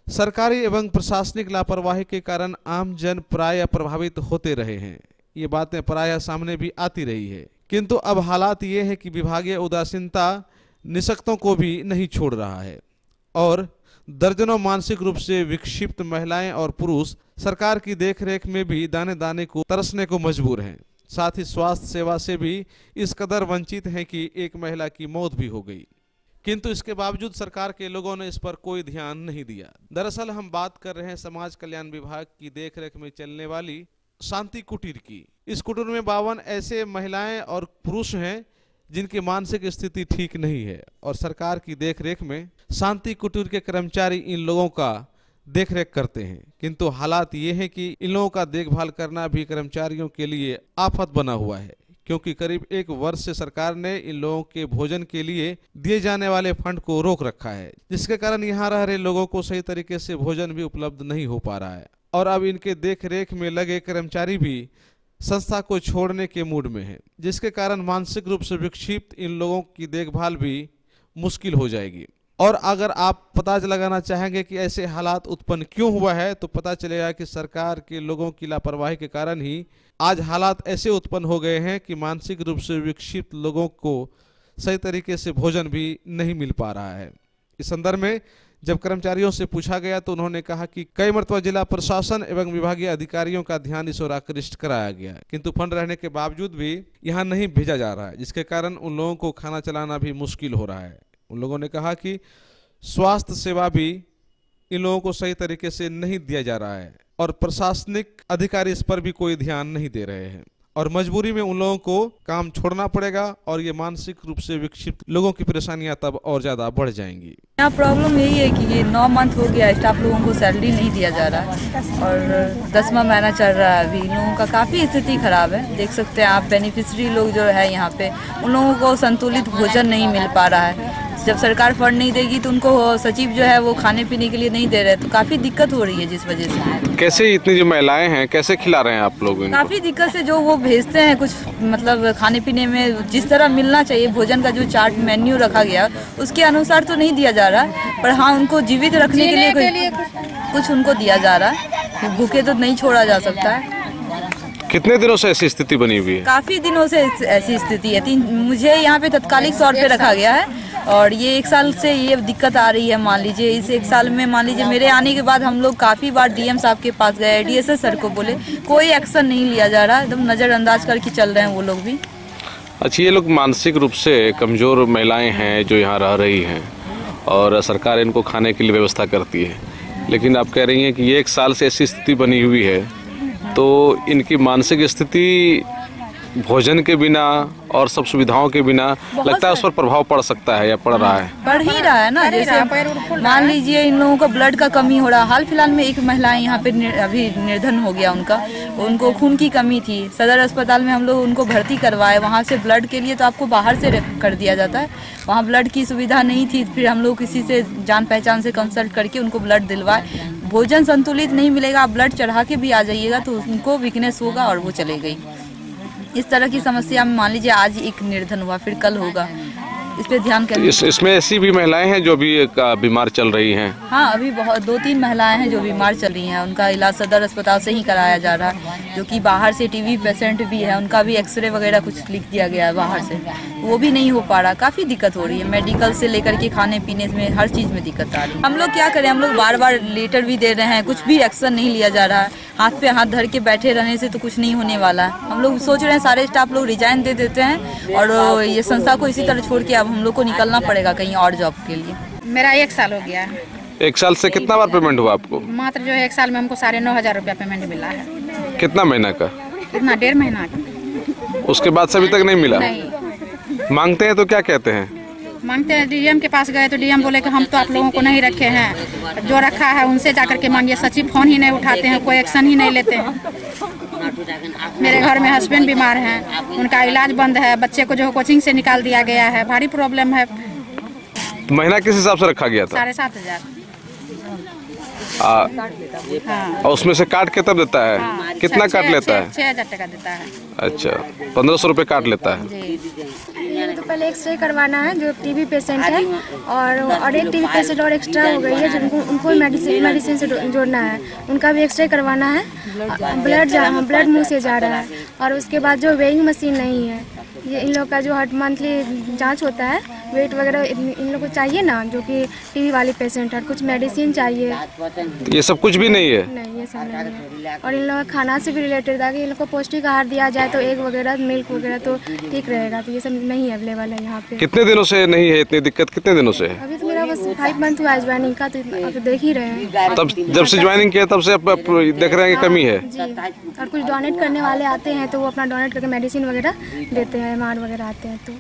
सरकारी एवं प्रशासनिक लापरवाही के कारण आम जन प्राय प्रभावित होते रहे हैं। ये बातें प्राय सामने भी आती रही है, किंतु अब हालात ये है कि विभागीय उदासीनता निःशक्तों को भी नहीं छोड़ रहा है और दर्जनों मानसिक रूप से विक्षिप्त महिलाएं और पुरुष सरकार की देखरेख में भी दाने दाने को तरसने को मजबूर हैं। साथ ही स्वास्थ्य सेवा से भी इस कदर वंचित हैं कि एक महिला की मौत भी हो गई, किंतु इसके बावजूद सरकार के लोगों ने इस पर कोई ध्यान नहीं दिया। दरअसल हम बात कर रहे हैं समाज कल्याण विभाग की देखरेख में चलने वाली शांति कुटीर की। इस कुटीर में 52 ऐसे महिलाएं और पुरुष हैं जिनकी मानसिक स्थिति ठीक नहीं है और सरकार की देखरेख में शांति कुटीर के कर्मचारी इन लोगों का देखरेख करते हैं, किंतु हालात ये है कि इन लोगों का देखभाल करना भी कर्मचारियों के लिए आफत बना हुआ है, क्योंकि करीब 1 वर्ष से सरकार ने इन लोगों के भोजन के लिए दिए जाने वाले फंड को रोक रखा है, जिसके कारण यहाँ रह रहे लोगों को सही तरीके से भोजन भी उपलब्ध नहीं हो पा रहा है और अब इनके देखरेख में लगे कर्मचारी भी संस्था को छोड़ने के मूड में हैं, जिसके कारण मानसिक रूप से विक्षिप्त इन लोगों की देखभाल भी मुश्किल हो जाएगी। और अगर आप पता लगाना चाहेंगे कि ऐसे हालात उत्पन्न क्यों हुआ है तो पता चलेगा कि सरकार के लोगों की लापरवाही के कारण ही आज हालात ऐसे उत्पन्न हो गए हैं कि मानसिक रूप से विक्षिप्त लोगों को सही तरीके से भोजन भी नहीं मिल पा रहा है। इस संदर्भ में जब कर्मचारियों से पूछा गया तो उन्होंने कहा कि कई मरतबा जिला प्रशासन एवं विभागीय अधिकारियों का ध्यान इस ओर आकृष्ट कराया गया, किंतु फंड रहने के बावजूद भी यहाँ नहीं भेजा जा रहा है, जिसके कारण उन लोगों को खाना चलाना भी मुश्किल हो रहा है। उन लोगों ने कहा कि स्वास्थ्य सेवा भी इन लोगों को सही तरीके से नहीं दिया जा रहा है और प्रशासनिक अधिकारी इस पर भी कोई ध्यान नहीं दे रहे हैं और मजबूरी में उन लोगों को काम छोड़ना पड़ेगा और ये मानसिक रूप से विक्षिप्त लोगों की परेशानियां तब और ज्यादा बढ़ जाएंगी। यहाँ प्रॉब्लम यही है कि ये 9 मंथ हो गया, स्टाफ लोगों को सैलरी नहीं दिया जा रहा है और 10वां महीना चल रहा है। अभी इन लोगों का काफ़ी स्थिति खराब है, देख सकते हैं आप। बेनिफिशरी लोग जो है यहाँ पे, उन लोगों को संतुलित भोजन नहीं मिल पा रहा है। जब सरकार फंड नहीं देगी तो उनको सचिव जो है वो खाने पीने के लिए नहीं दे रहे, तो काफ़ी दिक्कत हो रही है, जिस वजह से। कैसे इतनी जो महिलाएं हैं कैसे खिला रहे हैं आप लोग इनको? काफ़ी दिक्कत से जो वो भेजते हैं कुछ मतलब खाने पीने में जिस तरह मिलना चाहिए भोजन का जो चार्ट मेन्यू रखा गया उसके अनुसार तो नहीं दिया जा रहा, पर हाँ उनको जीवित रखने के लिए कुछ उनको दिया जा रहा है। भूखे तो नहीं छोड़ा जा सकता है। कितने दिनों से ऐसी स्थिति बनी हुई है? काफ़ी दिनों से ऐसी स्थिति है। मुझे यहाँ पे तत्कालिक तौर पे रखा गया है और ये 1 साल से ये दिक्कत आ रही है। मान लीजिए इस 1 साल में मान लीजिए मेरे आने के बाद हम लोग काफ़ी बार डीएम साहब के पास गए, डीएसएस सर को बोले, कोई एक्शन नहीं लिया जा रहा, एकदम नज़रअंदाज करके चल रहे हैं वो लोग भी। अच्छा, ये लोग मानसिक रूप से कमज़ोर महिलाएं हैं जो यहाँ रह रही हैं और सरकार इनको खाने के लिए व्यवस्था करती है, लेकिन आप कह रही हैं कि ये 1 साल से ऐसी स्थिति बनी हुई है, तो इनकी मानसिक स्थिति भोजन के बिना और सब सुविधाओं के बिना लगता है उस पर प्रभाव पड़ सकता है या पड़ रहा है? पड़ ही रहा है ना। जैसे मान लीजिए इन लोगों को ब्लड का कमी हो रहा है। हाल फिलहाल में एक महिला यहाँ पे अभी निर्धन हो गया उनको खून की कमी थी। सदर अस्पताल में हम लोग उनको भर्ती करवाए, वहाँ से ब्लड के लिए तो आपको बाहर से कर दिया जाता है, वहाँ ब्लड की सुविधा नहीं थी। फिर हम लोग किसी से जान पहचान से कंसल्ट करके उनको ब्लड दिलवाए। भोजन संतुलित नहीं मिलेगा, आप ब्लड चढ़ा के भी आ जाइएगा तो उनको वीकनेस होगा और वो चले गई। इस तरह की समस्या में मान लीजिए आज एक निर्धन हुआ, फिर कल होगा, इस पे ध्यान करना। इसमें ऐसी भी महिलाएं हैं जो भी बीमार चल रही हैं? हाँ, अभी बहुत 2-3 महिलाएं हैं जो बीमार चल रही हैं। उनका इलाज सदर अस्पताल से ही कराया जा रहा है। जो कि बाहर से टीबी पेशेंट भी है, उनका भी एक्सरे वगैरह कुछ लिख दिया गया है बाहर से, वो भी नहीं हो पा रहा। काफ़ी दिक्कत हो रही है, मेडिकल से लेकर के खाने पीने में हर चीज़ में दिक्कत आ रही है। हम लोग क्या करें, हम लोग बार बार लेटर भी दे रहे हैं, कुछ भी एक्शन नहीं लिया जा रहा है। हाथ पे हाथ धर के बैठे रहने से तो कुछ नहीं होने वाला है। हम लोग सोच रहे हैं सारे स्टाफ लोग रिजाइन दे देते हैं और ये संस्था को इसी तरह छोड़ के अब हम लोग को निकलना पड़ेगा कहीं और जॉब के लिए। मेरा 1 साल हो गया है। 1 साल से कितना बार पेमेंट हुआ आपको? मात्र जो है 1 साल में हमको 9,500 रुपया पेमेंट मिला है। कितना महीना का? इतना 1.5 महीना का। उसके बाद से अभी तक नहीं मिला? नहीं। मांगते हैं तो क्या कहते हैं? मांगते हैं, डीएम के पास गए तो डीएम बोले कि हम तो आप लोगों को नहीं रखे हैं, जो रखा है उनसे जाकर के मांगिए। सचिव फोन ही नहीं उठाते हैं, कोई एक्शन ही नहीं लेते हैं। मेरे घर में हस्बैंड बीमार हैं, उनका इलाज बंद है, बच्चे को जो कोचिंग से निकाल दिया गया है, भारी प्रॉब्लम है। तो महीना किस हिसाब से रखा गया था? 7,500। और उसमें से काट के तब देता है? कितना काट लेता है? 6,000 टका देता है। अच्छा, 1500 रुपये काट लेता है। तो पहले एक्सरे करवाना है, जो टीबी पेशेंट है, और एक टीबी पेशेंट और एक्स्ट्रा हो गई है, जिनको उनको मेडिसिन से जोड़ना है, उनका भी एक्सरे करवाना है। ब्लड मुंह से जा रहा है, और उसके बाद जो वेइंग मशीन नहीं है, ये इन लोग का जो हर मंथली जांच होता है, वेट वगैरह इन लोग को चाहिए ना, जो कि टीबी वाली पेशेंट है। कुछ मेडिसिन चाहिए। ये सब कुछ भी नहीं है? नहीं, ये सब नहीं है। और इन लोगों का खाना से भी रिलेटेड था कि इन लोग को पौष्टिक आहार दिया जाए तो एग वगैरह, मिल्क वगैरह तो ठीक रहेगा। तो ये सब नहीं अवेलेबल है यहाँ पे। कितने दिनों से नहीं है इतनी दिक्कत? कितने दिनों से है? अभी तो मेरा बस 5 मंथ हुआ है ज्वाइनिंग का, तो अब देख ही रहे हैं। तब जब से ज्वाइनिंग किया तब से आप देख रहे हैं कि कमी है? जी, और कुछ डोनेट करने वाले आते हैं तो वो अपना डोनेट करके मेडिसिन वगैरह देते हैं, एमआर वगैरह आते हैं तो